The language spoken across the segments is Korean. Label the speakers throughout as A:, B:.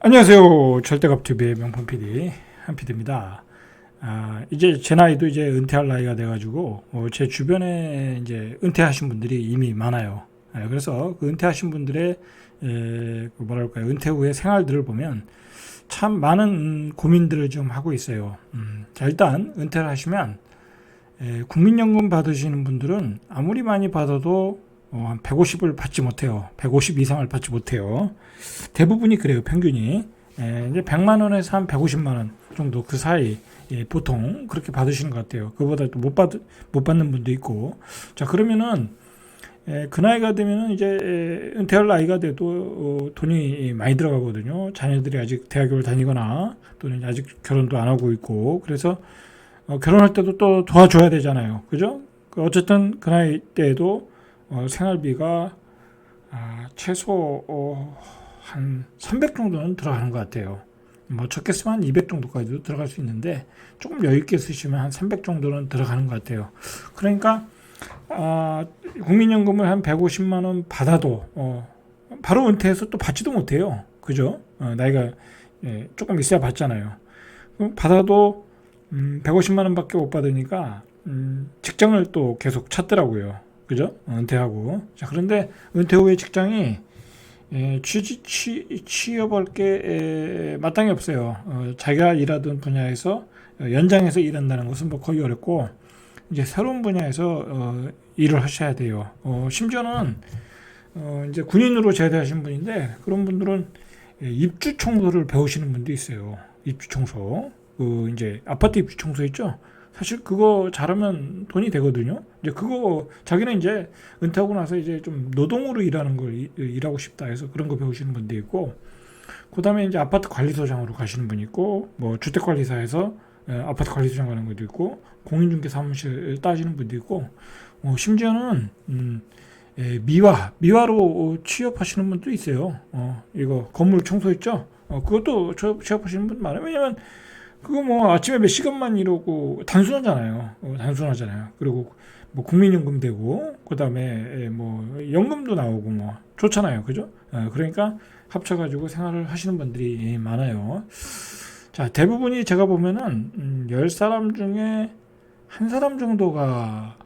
A: 안녕하세요. 절대값TV의 명품 PD 한PD입니다. 이제 제 나이도 이제 은퇴할 나이가 돼가지고 제 주변에 이제 은퇴하신 분들이 이미 많아요. 그래서 그 은퇴하신 분들의 뭐랄까요, 은퇴 후의 생활들을 보면 참 많은 고민들을 좀 하고 있어요. 자, 일단 은퇴를 하시면 국민연금 받으시는 분들은 아무리 많이 받아도 한 150을 받지 못해요. 150 이상을 받지 못해요. 대부분이 그래요, 평균이. 이제 100만 원에서 한 150만 원 정도 그 사이, 보통 그렇게 받으시는 것 같아요. 그보다 또 못 받는 분도 있고. 자, 그러면은 그 나이가 되면은 이제 은퇴할 나이가 돼도 돈이 많이 들어가거든요. 자녀들이 아직 대학교를 다니거나 또는 아직 결혼도 안 하고 있고, 그래서 결혼할 때도 또 도와줘야 되잖아요. 그죠? 어쨌든 그 나이 때에도 생활비가 최소 한 300 정도는 들어가는 것 같아요. 뭐 적게 쓰면 한 200 정도까지도 들어갈 수 있는데 조금 여유 있게 쓰시면 한 300 정도는 들어가는 것 같아요. 그러니까 국민연금을 한 150만 원 받아도 바로 은퇴해서 또 받지도 못해요. 그죠? 나이가 조금 있어야 받잖아요. 그럼 받아도 150만 원밖에 못 받으니까 직장을 또 계속 찾더라고요. 그죠? 은퇴하고. 자, 그런데 은퇴 후에 직장이 취업할 게 마땅히 없어요. 자기가 일하던 분야에서 연장해서 일한다는 것은 뭐 거의 어렵고, 이제 새로운 분야에서 일을 하셔야 돼요. 심지어는 이제 군인으로 제대하신 분인데, 그런 분들은 입주 청소를 배우시는 분도 있어요. 입주 청소. 이제 아파트 입주 청소 있죠? 사실 그거 잘하면 돈이 되거든요. 이제 그거 자기는 이제 은퇴하고 나서 이제 좀 노동으로 일하는 걸 일하고 싶다 해서 그런 거 배우시는 분도 있고, 그다음에 이제 아파트 관리소장으로 가시는 분이 있고, 뭐 주택관리사에서 아파트 관리소장 가는 분도 있고, 공인중개 사무실 따지는 분도 있고, 심지어는 미화로 취업하시는 분도 있어요. 이거 건물 청소 있죠? 그것도 취업하시는 분 많아요. 왜냐면 그거 뭐 아침에 몇 시간만 이러고 단순하잖아요. 단순하잖아요. 그리고 뭐 국민연금 되고 그다음에 뭐 연금도 나오고 뭐 좋잖아요. 그죠? 그러니까 합쳐가지고 생활을 하시는 분들이 많아요. 자, 대부분이 제가 보면은 10사람 중에 한 사람 정도가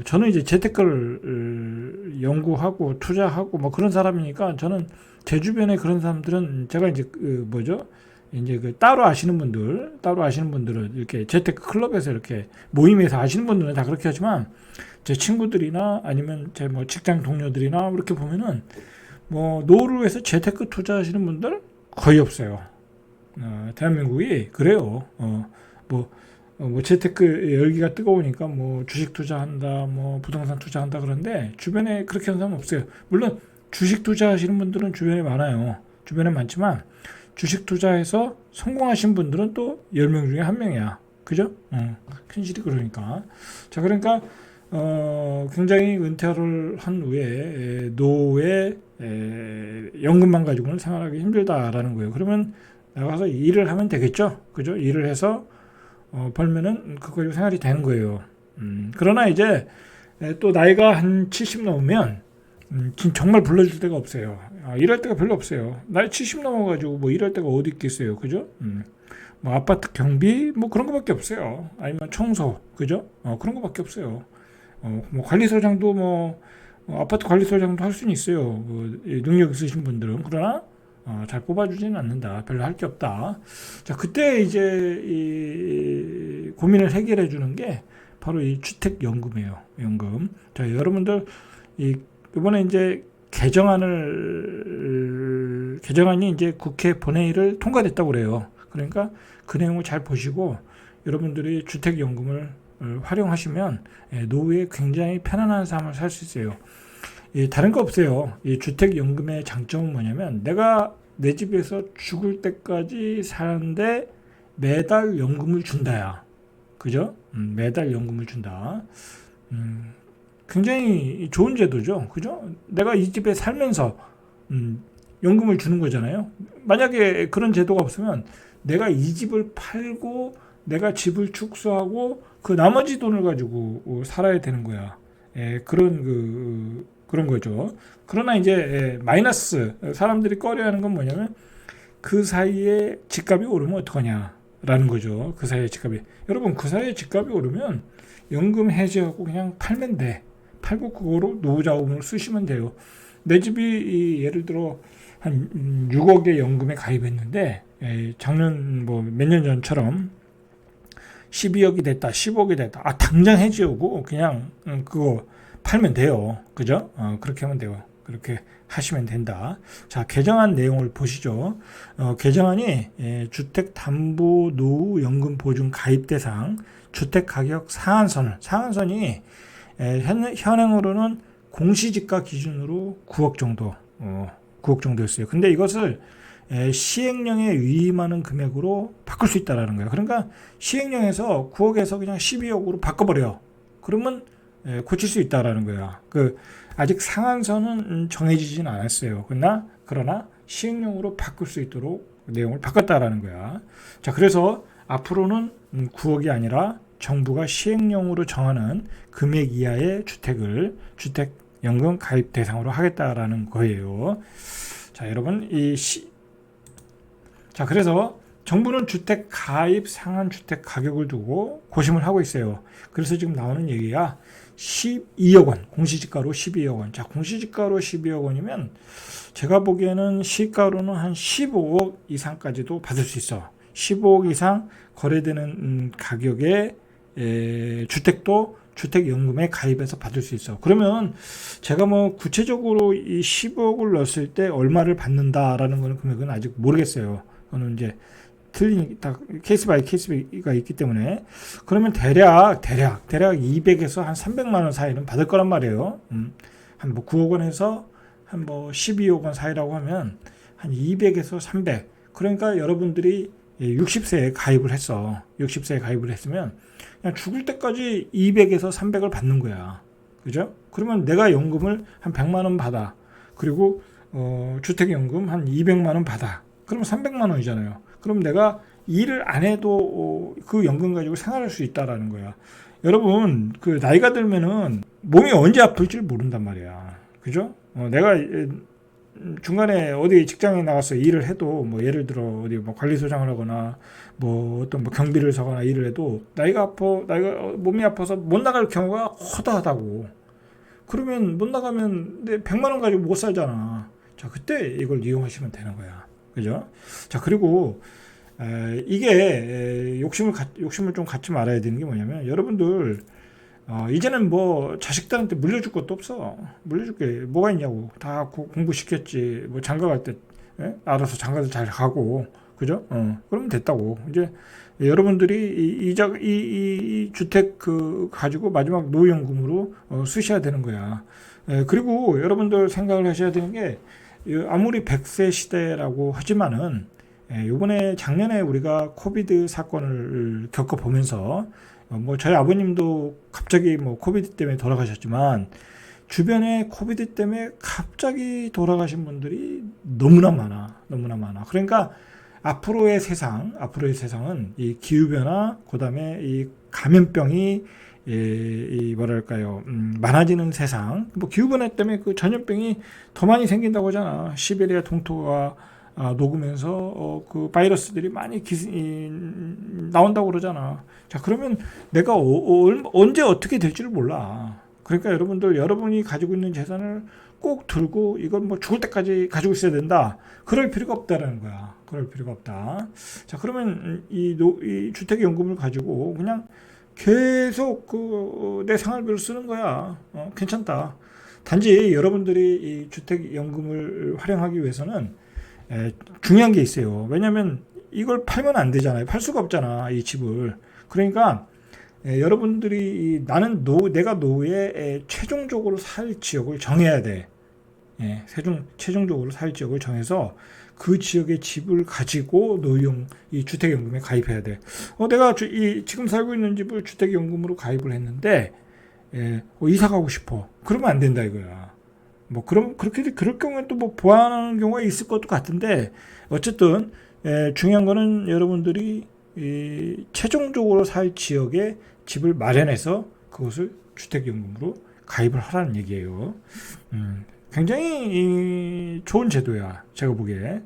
A: 저는 이제 재테크를 연구하고 투자하고 뭐 그런 사람이니까, 저는 제 주변에 그런 사람들은 제가 이제 뭐죠? 이제 따로 아시는 분들은 이렇게 재테크 클럽에서 이렇게 모임에서 아시는 분들은 다 그렇게 하지만, 제 친구들이나 아니면 제 뭐 직장 동료들이나 이렇게 보면은 뭐 노후를 서 재테크 투자하시는 분들 거의 없어요. 대한민국이 그래요. 뭐 재테크 열기가 뜨거우니까 뭐 주식 투자한다, 뭐 부동산 투자한다 그런데 주변에 그렇게 하는 사람 없어요. 물론 주식 투자하시는 분들은 주변에 많아요. 주변에 많지만 주식 투자해서 성공하신 분들은 또 10명 중에 1명이야. 그죠? 현실이 그러니까. 자, 그러니까 굉장히 은퇴를 한 후에 노후에 연금만 가지고는 생활하기 힘들다라는 거예요. 그러면 나가서 일을 하면 되겠죠? 그죠? 일을 해서 벌면은 그걸로 생활이 되는 거예요. 그러나 이제 또 나이가 한 70 넘으면 정말 불러줄 데가 없어요. 일할 데가 별로 없어요. 나이 70 넘어가지고 뭐 일할 데가 어디 있겠어요. 그죠? 뭐 아파트 경비 뭐 그런 거밖에 없어요. 아니면 청소, 그죠? 그런 거밖에 없어요. 뭐 관리소장도 뭐 아파트 관리소장도 할 수는 있어요. 능력 있으신 분들은. 그러나 잘 뽑아주지는 않는다. 별로 할 게 없다. 자, 그때 이제 이 고민을 해결해 주는 게 바로 이 주택연금이에요. 연금. 자, 여러분들 이번에 이제 개정안이 이제 국회 본회의를 통과됐다고 그래요. 그러니까 그 내용을 잘 보시고 여러분들이 주택연금을 활용하시면 노후에 굉장히 편안한 삶을 살 수 있어요. 다른 거 없어요. 이 주택연금의 장점은 뭐냐면, 내가 내 집에서 죽을 때까지 사는데 매달 연금을 준다야. 그죠? 매달 연금을 준다. 굉장히 좋은 제도죠. 그죠? 내가 이 집에 살면서 연금을 주는 거잖아요. 만약에 그런 제도가 없으면 내가 이 집을 팔고 내가 집을 축소하고 그 나머지 돈을 가지고 살아야 되는 거야. 그런 거죠. 그러나 이제 마이너스, 사람들이 꺼려하는 건 뭐냐면 그 사이에 집값이 오르면 어떡하냐라는 거죠. 그 사이에 집값이. 여러분, 그 사이에 집값이 오르면 연금 해지하고 그냥 팔면 돼. 팔고 그거로 노후 자금을 쓰시면 돼요. 내 집이 예를 들어 한 6억의 연금에 가입했는데 작년 뭐 몇 년 전처럼 12억이 됐다, 10억이 됐다. 당장 해지하고 그냥 그거 팔면 돼요. 그죠? 그렇게 하면 돼요. 그렇게 하시면 된다. 자, 개정안 내용을 보시죠. 개정안이 주택담보노후연금 보증 가입 대상 주택가격 상한선이 현행으로는 공시지가 기준으로 9억 정도, 9억 정도였어요. 근데 이것을 시행령에 위임하는 금액으로 바꿀 수 있다라는 거예요. 그러니까 시행령에서 9억에서 그냥 12억으로 바꿔버려. 그러면 고칠 수 있다라는 거야. 아직 상한선은 정해지진 않았어요. 그러나 시행령으로 바꿀 수 있도록 내용을 바꿨다라는 거야. 자, 그래서 앞으로는 9억이 아니라 정부가 시행령으로 정하는 금액 이하의 주택연금 가입 대상으로 하겠다라는 거예요. 자, 여러분, 자, 그래서 정부는 주택 가입 상한 주택 가격을 두고 고심을 하고 있어요. 그래서 지금 나오는 얘기가 12억 원, 공시지가로 12억 원. 자, 공시지가로 12억 원이면 제가 보기에는 시가로는 한 15억 이상까지도 받을 수 있어. 15억 이상 거래되는 가격의 주택도 주택연금에 가입해서 받을 수 있어. 그러면 제가 뭐 구체적으로 이 15억을 넣었을 때 얼마를 받는다라는 거는 금액은 아직 모르겠어요. 그거는 이제 다 케이스 바이 케이스가 있기 때문에. 그러면 대략 200에서 한 300만 원 사이는 받을 거란 말이에요. 한 뭐 9억 원에서 한 뭐 12억 원 사이라고 하면 한 200에서 300. 그러니까 여러분들이 60세에 가입을 했어. 60세에 가입을 했으면 그냥 죽을 때까지 200에서 300을 받는 거야. 그죠? 그러면 내가 연금을 한 100만 원 받아. 그리고 주택연금 한 200만 원 받아. 그러면 300만 원이잖아요. 그럼 내가 일을 안 해도 그 연금 가지고 생활할 수 있다라는 거야. 여러분, 그 나이가 들면은 몸이 언제 아플지 모른단 말이야. 그죠? 내가 중간에 어디 직장에 나가서 일을 해도 뭐 예를 들어 어디 뭐 관리소장을 하거나 뭐 어떤 뭐 경비를 서거나 일을 해도 나이가 몸이 아파서 못 나갈 경우가 허다하다고. 그러면 못 나가면 내 100만 원 가지고 못 살잖아. 자, 그때 이걸 이용하시면 되는 거야. 그죠? 자, 그리고 이게 욕심을 좀 갖지 말아야 되는 게 뭐냐면 여러분들 이제는 뭐 자식들한테 물려줄 것도 없어. 물려줄 게 뭐가 있냐고. 다 공부시켰지. 뭐 장가 갈 때 알아서 장가도 잘 가고, 그죠? 그러면 됐다고. 이제 여러분들이 이 주택 가지고 마지막 노후연금으로 쓰셔야 되는 거야. 그리고 여러분들 생각을 하셔야 되는 게 아무리 100세 시대라고 하지만은 이번에 작년에 우리가 코비드 사건을 겪어보면서 뭐 저희 아버님도 갑자기 뭐 코비드 때문에 돌아가셨지만 주변에 코비드 때문에 갑자기 돌아가신 분들이 너무나 많아. 그러니까 앞으로의 세상은 이 기후 변화, 그다음에 이 감염병이 많아지는 세상. 뭐 기후 변화 때문에 그 전염병이 더 많이 생긴다고 하잖아. 시베리아 동토가 녹으면서 그 바이러스들이 많이 나온다고 그러잖아. 자, 그러면 내가 언제 어떻게 될지를 몰라. 그러니까 여러분이 가지고 있는 재산을 꼭 들고 이걸 뭐 죽을 때까지 가지고 있어야 된다. 그럴 필요가 없다라는 거야. 그럴 필요가 없다. 자, 그러면 이 주택연금을 가지고 그냥 계속 내 생활비를 쓰는 거야. 괜찮다. 단지 여러분들이 이 주택연금을 활용하기 위해서는 중요한 게 있어요. 왜냐하면 이걸 팔면 안 되잖아요. 팔 수가 없잖아, 이 집을. 그러니까 여러분들이 내가 노후에 최종적으로 살 지역을 정해야 돼. 최종적으로 살 지역을 정해서 그 지역의 집을 가지고 노후용 이 주택연금에 가입해야 돼. 내가 지금 살고 있는 집을 주택연금으로 가입을 했는데 이사 가고 싶어. 그러면 안 된다 이거야. 뭐 그럴 경우에 또 뭐 보완하는 경우가 있을 것도 같은데 어쨌든 중요한 거는 여러분들이 최종적으로 살 지역에 집을 마련해서 그것을 주택연금으로 가입을 하라는 얘기예요. 굉장히 좋은 제도야, 제가 보기에.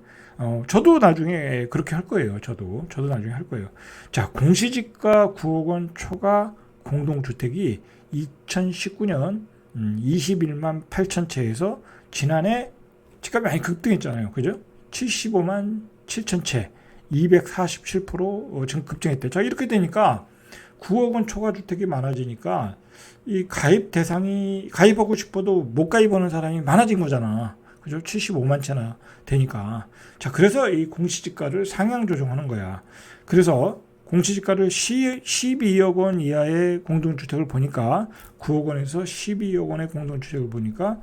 A: 저도 나중에 그렇게 할 거예요. 저도 나중에 할 거예요. 자, 공시지가 9억 원 초과 공동주택이 2019년 21만 8천 채에서 지난해 집값이 많이 급등했잖아요. 그죠? 75만 7천 채, 247% 지금 급증했대. 자, 이렇게 되니까 9억 원 초과 주택이 많아지니까 이 가입 대상이 가입하고 싶어도 못 가입하는 사람이 많아진 거잖아. 그죠? 75만 채나 되니까. 자, 그래서 이 공시지가를 상향 조정하는 거야. 그래서 공시지가를 12억 원 이하의 공동주택을 보니까 9억 원에서 12억 원의 공동주택을 보니까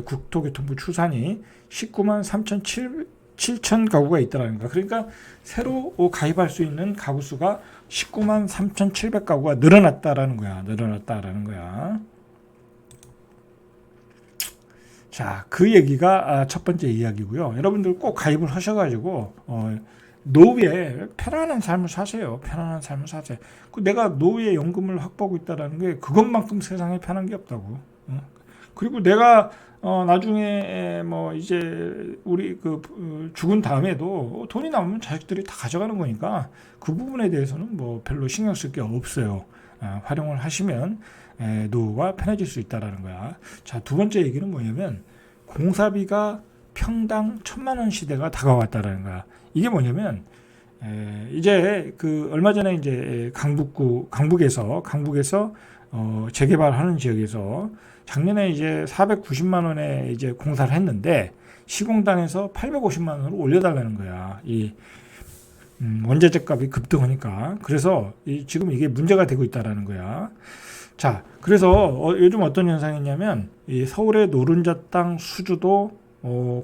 A: 국토교통부 추산이 19만 7천 가구가 있다라는 거야. 그러니까 새로 가입할 수 있는 가구 수가 19만 3,700가구가 늘어났다라는 거야. 자, 그 얘기가 첫 번째 이야기고요. 여러분들 꼭 가입을 하셔가지고 노후에 편안한 삶을 사세요. 내가 노후에 연금을 확보하고 있다라는 게 그것만큼 세상에 편한 게 없다고. 그리고 내가 나중에 뭐 이제 우리 죽은 다음에도 돈이 남으면 자식들이 다 가져가는 거니까 그 부분에 대해서는 뭐 별로 신경 쓸 게 없어요. 활용을 하시면 노후가 편해질 수 있다라는 거야. 자, 두 번째 얘기는 뭐냐면 공사비가 평당 1,000만 원 시대가 다가왔다라는 거야. 이게 뭐냐면 이제 얼마 전에 이제 강북에서 재개발하는 지역에서 작년에 이제 490만 원에 이제 공사를 했는데 시공단에서 850만 원으로 올려달라는 거야. 이 원자재 값이 급등하니까. 그래서 지금 이게 문제가 되고 있다라는 거야. 자, 그래서 요즘 어떤 현상이 있냐면 이 서울의 노른자 땅 수주도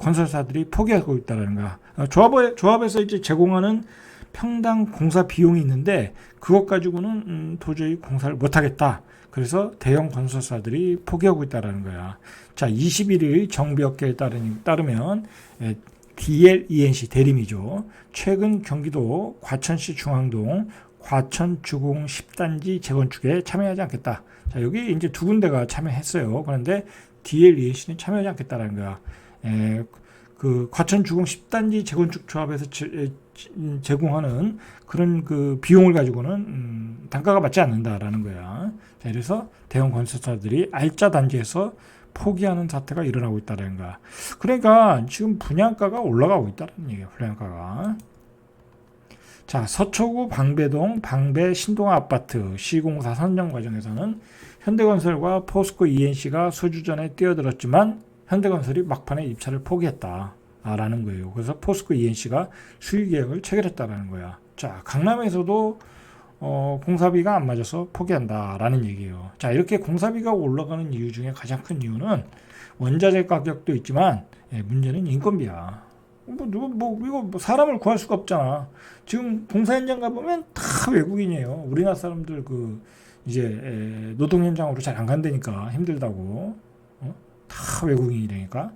A: 건설사들이 포기하고 있다는 거야. 조합에서 이제 제공하는 평당 공사 비용이 있는데 그것 가지고는 도저히 공사를 못하겠다. 그래서 대형 건설사들이 포기하고 있다는 거야. 자, 21일 정비업계에 따르면 DLENC 대림이죠. 최근 경기도 과천시 중앙동 과천주공 10단지 재건축에 참여하지 않겠다. 자, 여기 이제 두 군데가 참여했어요. 그런데 DLENC는 참여하지 않겠다라는 거야. 그 과천주공 10단지 재건축 조합에서 제공하는 그런 그 비용을 가지고는 단가가 맞지 않는다라는 거야. 자, 그래서 대형 건설사들이 알짜 단지에서 포기하는 사태가 일어나고 있다는 거야. 그러니까 지금 분양가가 올라가고 있다는 얘기야. 분양가가. 자, 서초구 방배동 방배 신동아 아파트 시공사 선정 과정에서는 현대건설과 포스코 ENC가 수주전에 뛰어들었지만 현대건설이 막판에 입찰을 포기했다라는 거예요. 그래서 포스코 ENC가 수익 계획을 체결했다라는 거야. 자, 강남에서도 공사비가 안 맞아서 포기한다라는 얘기예요. 자, 이렇게 공사비가 올라가는 이유 중에 가장 큰 이유는 원자재 가격도 있지만 문제는 인건비야. 이거 사람을 구할 수가 없잖아. 지금 공사 현장 가보면 다 외국인이에요. 우리나라 사람들 이제 노동 현장으로 잘 안 간다니까 힘들다고. 다 외국인이라니까.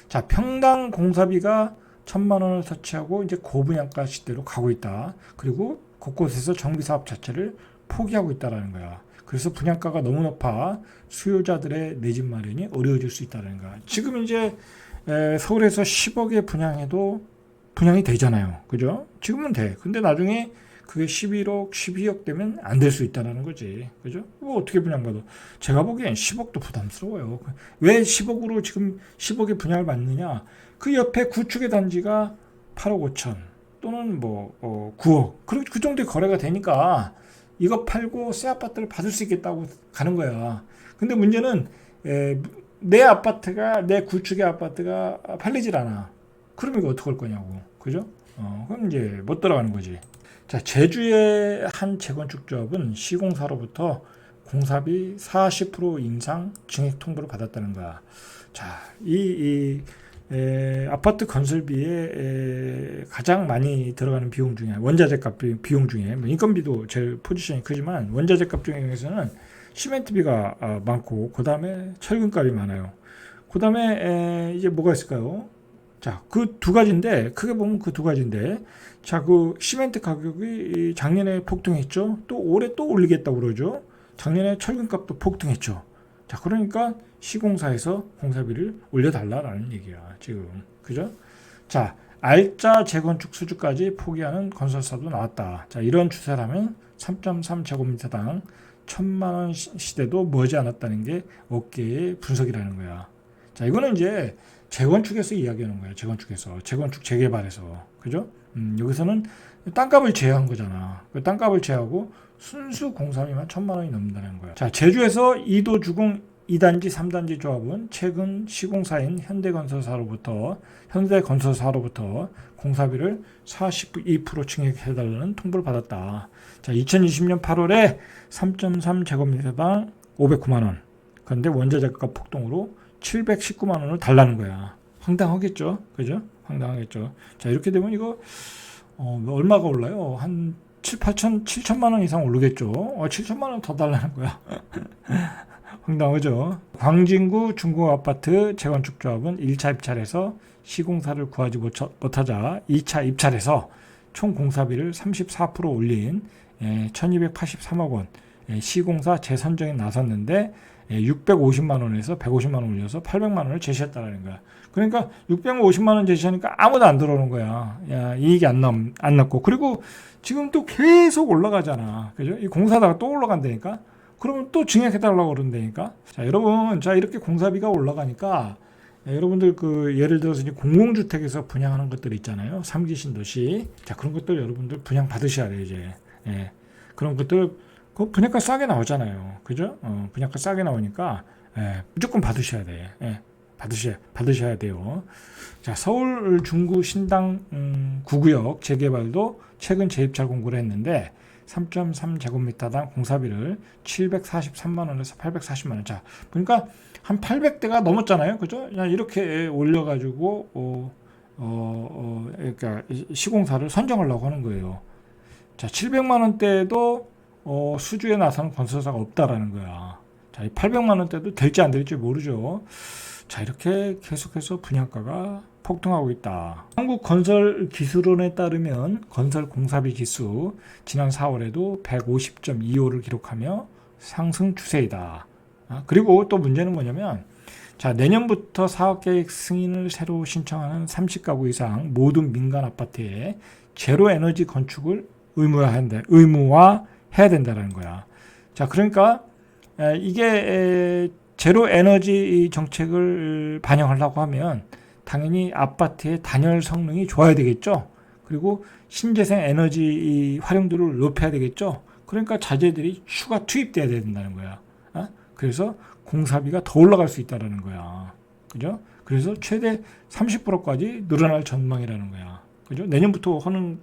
A: 자, 평당 공사비가 1,000만 원을 터치하고 이제 고분양가 시대로 가고 있다. 그리고 곳곳에서 정비사업 자체를 포기하고 있다는 거야. 그래서 분양가가 너무 높아 수요자들의 내 집 마련이 어려워질 수 있다는 거야. 지금 이제 서울에서 10억에 분양해도 분양이 되잖아요. 그죠? 지금은 돼. 근데 나중에 그게 11억, 12억 되면 안 될 수 있다는 거지. 그죠? 뭐 어떻게 분양받아? 제가 보기엔 10억도 부담스러워요. 왜 10억으로 지금 10억에 분양을 받느냐? 그 옆에 구축의 단지가 8억 5천 또는 9억. 그 정도의 거래가 되니까 이거 팔고 새 아파트를 받을 수 있겠다고 가는 거야. 근데 문제는 내 구축의 아파트가 팔리질 않아. 그럼 이거 어떡할 거냐고. 그죠? 그럼 이제 못 들어가는 거지. 자, 제주의 한 재건축 조합은 시공사로부터 공사비 40% 인상 증액 통보를 받았다는 거야. 자, 아파트 건설비에 가장 많이 들어가는 비용 중에 원자재 값 비용 중에 인건비도 제일 포지션이 크지만 원자재 값 중에서는 시멘트비가 많고 그 다음에 철근값이 많아요. 그 다음에 이제 뭐가 있을까요? 자, 그 두 가지인데 크게 보면 그 두 가지인데 자, 그 시멘트 가격이 작년에 폭등했죠. 또 올해 또 올리겠다고 그러죠. 작년에 철근값도 폭등했죠. 자, 그러니까 시공사에서 공사비를 올려달라라는 얘기야, 지금. 그죠? 자, 알짜 재건축 수주까지 포기하는 건설사도 나왔다. 자, 이런 추세라면 3.3제곱미터당 1,000만원 시대도 머지않았다는 게 업계의 분석이라는 거야. 자, 이거는 이제 재건축에서 이야기하는 거야. 재건축 재개발에서. 그죠? 여기서는 땅값을 제외한 거잖아. 그 땅값을 제외하고 순수 공사비만 1,000만원이 넘는다는 거야. 자, 제주에서 2도 주공 2단지, 3단지 조합은 최근 시공사인 현대건설사로부터 공사비를 42% 증액해달라는 통보를 받았다. 자, 2020년 8월에 3.3제곱미터당 509만원. 그런데 원자재가 폭등으로 719만원을 달라는 거야. 황당하겠죠? 그죠? 황당하겠죠. 자, 이렇게 되면 이거, 얼마가 올라요? 한 7천만원 이상 오르겠죠? 7천만원 더 달라는 거야. 황당하죠. 광진구 중공아파트 재건축조합은 1차 입찰에서 시공사를 구하지 못하자 2차 입찰에서 총 공사비를 34% 올린 1283억 원 시공사 재선정에 나섰는데 650만 원에서 150만 원 올려서 800만 원을 제시했다는 거야. 그러니까 650만 원 제시하니까 아무도 안 들어오는 거야. 야, 이익이 안 났고. 그리고 지금 또 계속 올라가잖아. 그죠? 이 공사다가 또 올라간다니까. 그러면 또 증액해달라고 그런다니까. 자, 여러분, 자, 이렇게 공사비가 올라가니까, 여러분들 예를 들어서 이제 공공주택에서 분양하는 것들 있잖아요. 3기 신도시. 자, 그런 것들 여러분들 분양 받으셔야 돼요, 이제. 예. 그런 것들, 그 분양가 싸게 나오잖아요. 그죠? 분양가 싸게 나오니까, 무조건 받으셔야 돼. 받으셔야 돼요. 자, 서울 중구 신당 9구역 재개발도 최근 재입찰 공고를 했는데, 3.3제곱미터당 공사비를 743만원에서 840만원. 자, 그러니까 한 800대가 넘었잖아요. 그죠? 이렇게 올려가지고, 그러니까 시공사를 선정하려고 하는 거예요. 자, 700만원대도 수주에 나서는 건설사가 없다라는 거야. 자, 800만원대도 될지 안 될지 모르죠. 자, 이렇게 계속해서 분양가가 폭등하고 있다. 한국건설기술원에 따르면 건설 공사비 지수 지난 4월에도 150.25를 기록하며 상승 추세이다. 그리고 또 문제는 뭐냐면, 자, 내년부터 사업계획 승인을 새로 신청하는 30가구 이상 모든 민간 아파트에 제로 에너지 건축을 의무화해야 된다는 거야. 자, 그러니까 이게 제로 에너지 정책을 반영하려고 하면 당연히 아파트의 단열 성능이 좋아야 되겠죠. 그리고 신재생 에너지 활용도를 높여야 되겠죠. 그러니까 자재들이 추가 투입돼야 된다는 거야. 그래서 공사비가 더 올라갈 수 있다는 거야. 그죠? 그래서 최대 30%까지 늘어날 전망이라는 거야. 그죠? 내년부터 하는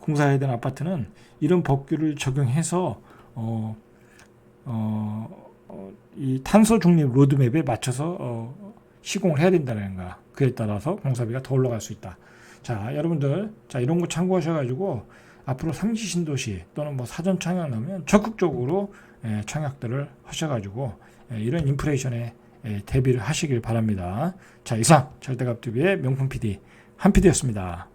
A: 공사해야 되는 아파트는 이런 법규를 적용해서 이 탄소 중립 로드맵에 맞춰서 시공을 해야 된다는 거야. 그에 따라서 공사비가 더 올라갈 수 있다. 자, 여러분들, 자, 이런 거 참고하셔가지고 앞으로 3기 신도시 또는 뭐 사전 청약 나오면 적극적으로 청약들을 하셔가지고 이런 인플레이션에 대비를 하시길 바랍니다. 자, 이상 절대값TV의 명품 PD 한 PD였습니다.